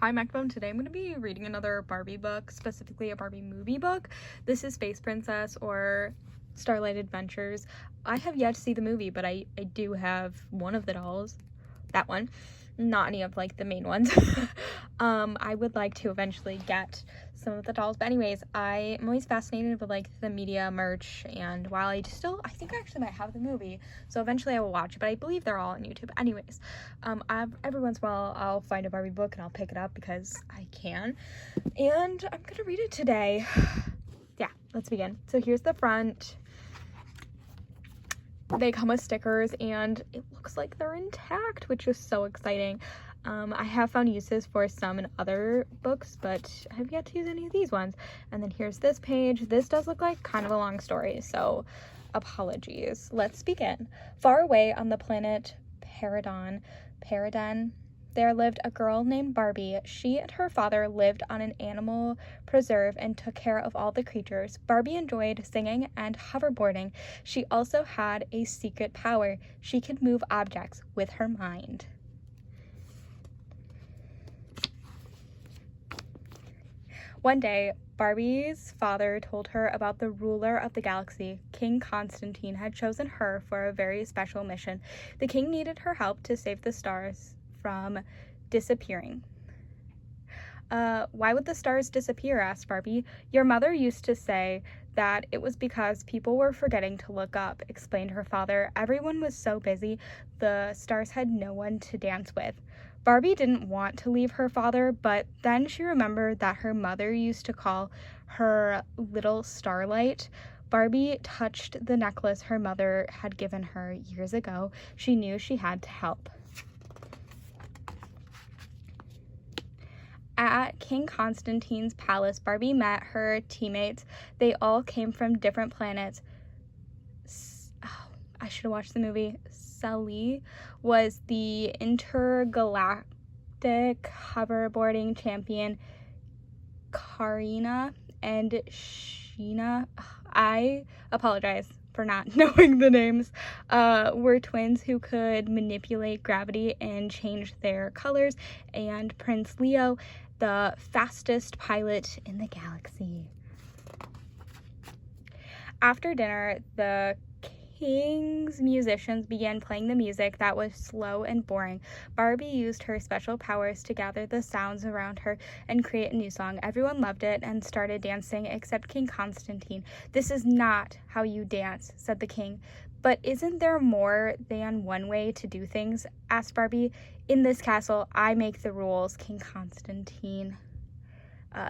Hi, Macbone. Today I'm going to be reading another Barbie book, specifically a Barbie movie book. This is Space Princess or Starlight Adventures. I have yet to see the movie, but I do have one of the dolls. That one. Not any of like the main ones. I would like to eventually get some of the dolls, but anyways, I am always fascinated with like the media merch, and while I think I actually might have the movie, so eventually I will watch it, but I believe they're all on YouTube. Anyways, every once in a while I'll find a Barbie book and I'll pick it up because I can, and I'm gonna read it today. Yeah, let's begin. So here's the front. They come with stickers and it looks like they're intact, which is so exciting. I have found uses for some in other books, but I have yet to use any of these ones. And then here's this page. This does look like kind of a long story, so apologies. Let's begin. Far away on the planet Paradon, there lived a girl named Barbie. She and her father lived on an animal preserve and took care of all the creatures. Barbie enjoyed singing and hoverboarding. She also had a secret power. She could move objects with her mind. One day, Barbie's father told her about the ruler of the galaxy. King Constantine had chosen her for a very special mission. The king needed her help to save the stars from disappearing. Why would the stars disappear? Asked Barbie. Your mother used to say that it was because people were forgetting to look up, explained her father. Everyone was so busy, the stars had no one to dance with. Barbie didn't want to leave her father, but then she remembered that her mother used to call her little starlight. Barbie touched the necklace her mother had given her years ago. She knew she had to help. At King Constantine's palace, Barbie met her teammates. They all came from different planets. I should have watched the movie. Sully was the intergalactic hoverboarding champion. Karina and Sheena, I apologize for not knowing the names, were twins who could manipulate gravity and change their colors, and Prince Leo, the fastest pilot in the galaxy. After dinner, the King's musicians began playing the music that was slow and boring. Barbie used her special powers to gather the sounds around her and create a new song. Everyone loved it and started dancing except King Constantine. This is not how you dance, said the king. But isn't there more than one way to do things? Asked Barbie. In this castle, I make the rules, King Constantine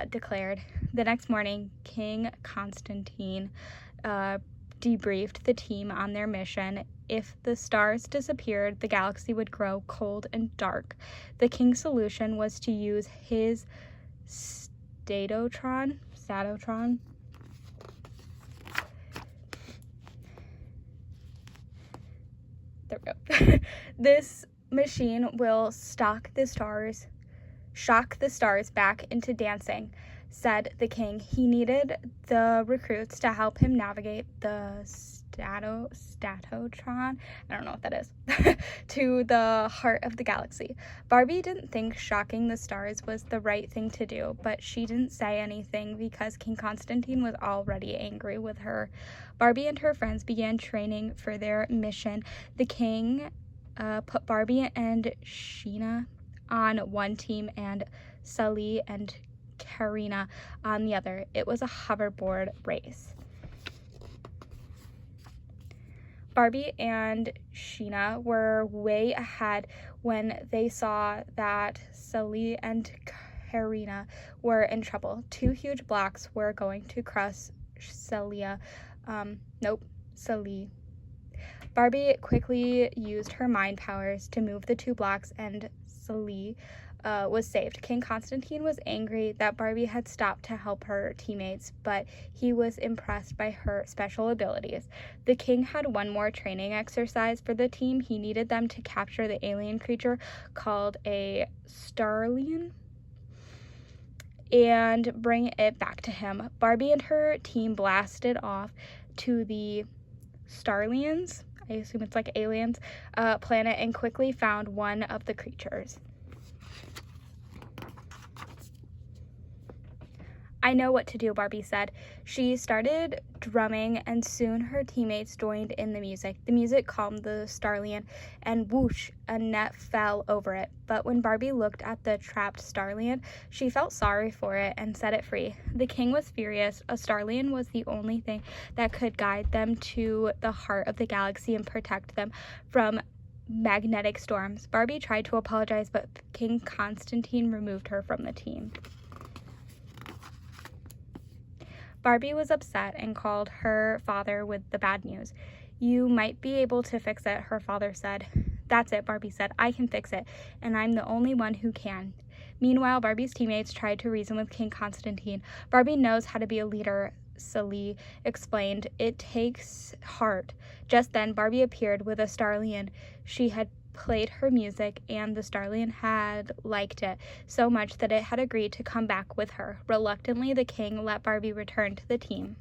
declared. The next morning, King Constantine debriefed the team on their mission. If the stars disappeared, the galaxy would grow cold and dark. The king's solution was to use his statotron. There we go. This machine will shock the stars back into dancing, said the king. He needed the recruits to help him navigate the statotron, I don't know what that is, to the heart of the galaxy. Barbie didn't think shocking the stars was the right thing to do, but she didn't say anything because King Constantine was already angry with her. Barbie and her friends began training for their mission. The king put Barbie and Sheena on one team and Sully and Karina on the other. It was a hoverboard race. Barbie and Sheena were way ahead when they saw that Sully and Karina were in trouble. Two huge blocks were going to crush Sully. Barbie quickly used her mind powers to move the two blocks, and Sully was saved. King Constantine was angry that Barbie had stopped to help her teammates, but he was impressed by her special abilities. The king had one more training exercise for the team. He needed them to capture the alien creature called a starlion and bring it back to him. Barbie and her team blasted off to the starlions, I assume it's like aliens, planet, and quickly found one of the creatures. I know what to do, Barbie said. She started drumming, and soon her teammates joined in the music. The music calmed the starlion, and whoosh, a net fell over it. But when Barbie looked at the trapped starlion, she felt sorry for it and set it free. The king was furious. A starlion was the only thing that could guide them to the heart of the galaxy and protect them from magnetic storms. Barbie tried to apologize, but King Constantine removed her from the team. Barbie was upset and called her father with the bad news. You might be able to fix it, her father said. That's it, Barbie said. I can fix it, and I'm the only one who can. Meanwhile, Barbie's teammates tried to reason with King Constantine. Barbie knows how to be a leader, Celie explained. It takes heart. Just then, Barbie appeared with a starlion. She had played her music, and the starlion had liked it so much that it had agreed to come back with her. Reluctantly, the king let Barbie return to the team.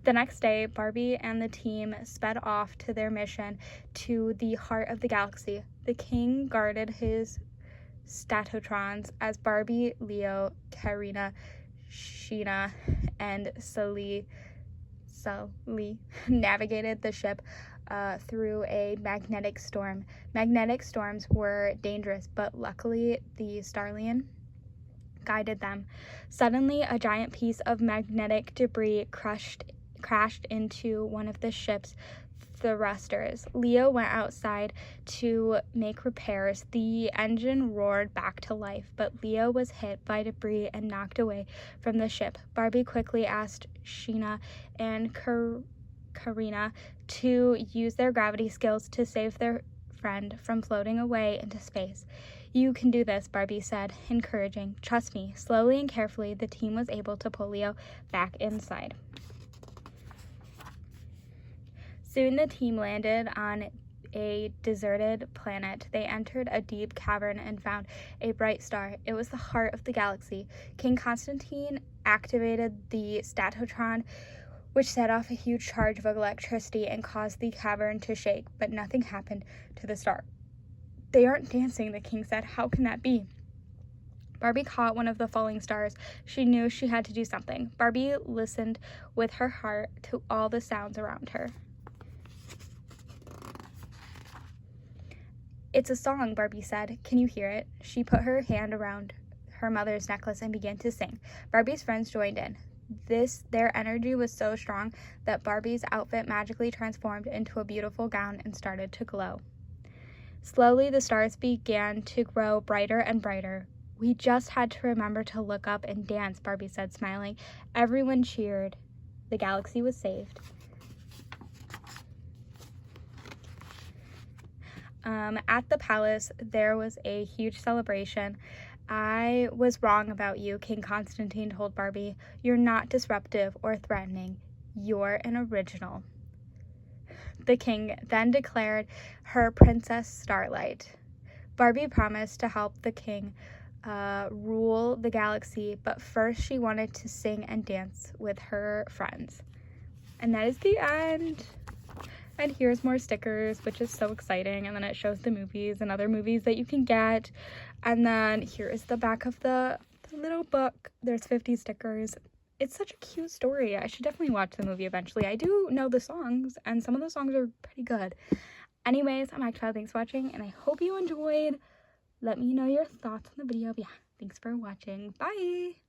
The next day, Barbie and the team sped off to their mission to the heart of the galaxy. The king guarded his statotrons as Barbie, Leo, Karina, Sheena, and Celie navigated the ship through a magnetic storm. Magnetic storms were dangerous, but luckily the starlion guided them. Suddenly, a giant piece of magnetic debris crashed into one of the ship's thrusters. Leo went outside to make repairs. The engine roared back to life, but Leo was hit by debris and knocked away from the ship. Barbie quickly asked Sheena and Karina to use their gravity skills to save their friend from floating away into space. You can do this, Barbie said, encouraging. Trust me. Slowly and carefully, the team was able to pull Leo back inside. Soon the team landed on a deserted planet. They entered a deep cavern and found a bright star. It was the heart of the galaxy. King Constantine activated the statotron, which set off a huge charge of electricity and caused the cavern to shake, but nothing happened to the star. They aren't dancing, the king said. How can that be? Barbie caught one of the falling stars. She knew she had to do something. Barbie listened with her heart to all the sounds around her. It's a song, Barbie said. Can you hear it? She put her hand around her mother's necklace and began to sing. Barbie's friends joined in. Their energy was so strong that Barbie's outfit magically transformed into a beautiful gown and started to glow. Slowly, the stars began to grow brighter and brighter. We just had to remember to look up and dance, Barbie said, smiling. Everyone cheered. The galaxy was saved. At the palace, there was a huge celebration. I was wrong about you, King Constantine told Barbie. You're not disruptive or threatening. You're an original. The king then declared her Princess Starlight. Barbie promised to help the king rule the galaxy, but first she wanted to sing and dance with her friends. And that is the end. And here's more stickers, which is so exciting. And then it shows the movies and other movies that you can get. And then here is the back of the little book. There's 50 stickers. It's such a cute story. I should definitely watch the movie eventually. I do know the songs, and some of the songs are pretty good. Anyways, I'm Actchild. Thanks for watching, and I hope you enjoyed. Let me know your thoughts on the video. Yeah, thanks for watching. Bye!